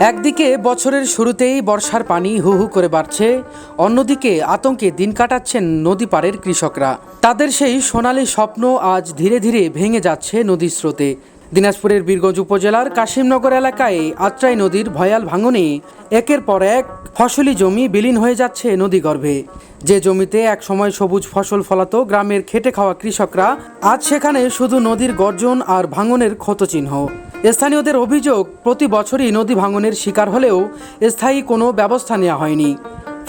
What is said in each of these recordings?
একদিকে বছরের শুরুতেই বর্ষার পানি হু হু করে বাড়ছে, অন্যদিকে আতঙ্কে দিন কাটাচ্ছেন নদী পাড়ের কৃষকরা। তাদের সেই সোনালী স্বপ্ন আজ ধীরে ধীরে ভেঙে যাচ্ছে নদীর স্রোতে। দিনাজপুরের বীরগঞ্জ উপজেলার কাশিমনগর এলাকায় আত্রাই নদীর ভয়াল ভাঙনে একের পর এক ফসলি জমি বিলীন হয়ে যাচ্ছে নদীগর্ভে। যে জমিতে একসময় সবুজ ফসল ফলাতো গ্রামের খেটে খাওয়া কৃষকরা, আজ সেখানে শুধু নদীর গর্জন আর ভাঙনের ক্ষতচিহ্ন। স্থানীয়দের অভিযোগ, প্রতি বছরই নদী ভাঙনের শিকার হলেও স্থায়ী কোনো ব্যবস্থা নেওয়া হয়নি।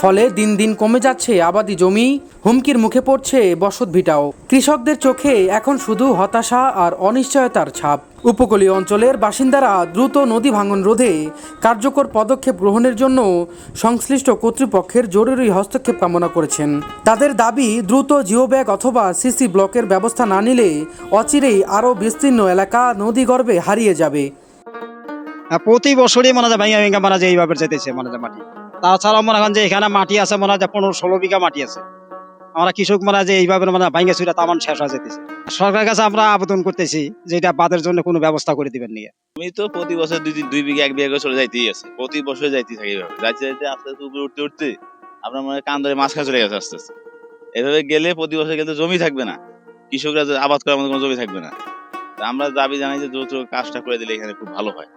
ফলে দিন দিন কমে যাচ্ছে আবাদি জমি, হুমকির মুখে পড়ছে বসতভিটাও। কৃষকদের চোখে এখন শুধু হতাশা আর অনিশ্চয়তার ছাপ। উপকূলীয় অঞ্চলের বাসিন্দারা দ্রুত নদী ভাঙন রোধে কার্যকর পদক্ষেপ গ্রহণের জন্য সংশ্লিষ্ট কর্তৃপক্ষের জরুরি হস্তক্ষেপ কামনা করেছেন। তাদের দাবি, দ্রুত জিওব্যাগ অথবা সিসি ব্লকের ব্যবস্থা না নিলে অচিরেই আরও বিস্তীর্ণ এলাকা নদীগর্ভে হারিয়ে যাবে। প্রতি বছরই মনে হয় ভেঙে ভেঙে মনে হয় এইভাবে যেতেছে মনে হয় মাটি। তাছাড়াও মনে হয় যে এখানে মাটি আছে মনে হয় 15-16 বিঘা মাটি আছে। আমরা কৃষক মনে হয় যে এইভাবে মানে ভেঙে চুরে তামান শেষ হয়ে যেতেছে। সরকারের কাছে আমরা আবেদন করতেছি যে এটা বাদের জন্য কোনো ব্যবস্থা করে দিবেন নিয়ে। আমি তো প্রতি বছর দুই বিঘা 1 বিঘা করে চলে যাইতেই আছে, প্রতি বছর যাইতেই থাকি। এইভাবে যাইতে যাইতে আস্তে আস্তে উপরে উঠতে উঠতে আপনার মনে হয় কান ধরে মাঝখানে চলে গেছে আস্তে আস্তে। এভাবে গেলে প্রতি বছর গেলে জমি থাকবে না, কৃষকরা আবাদ করার মতো কোনো জমি থাকবে না। তা আমরা দাবি জানাই যে দ্রুত কাজটা করে দিলে এখানে খুব ভালো হয়।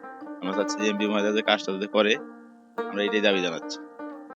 আমরা চাচ্ছি যে এমপি মহোদয় যে কাজটা যাতে করে, আমরা এটাই দাবি জানাচ্ছি।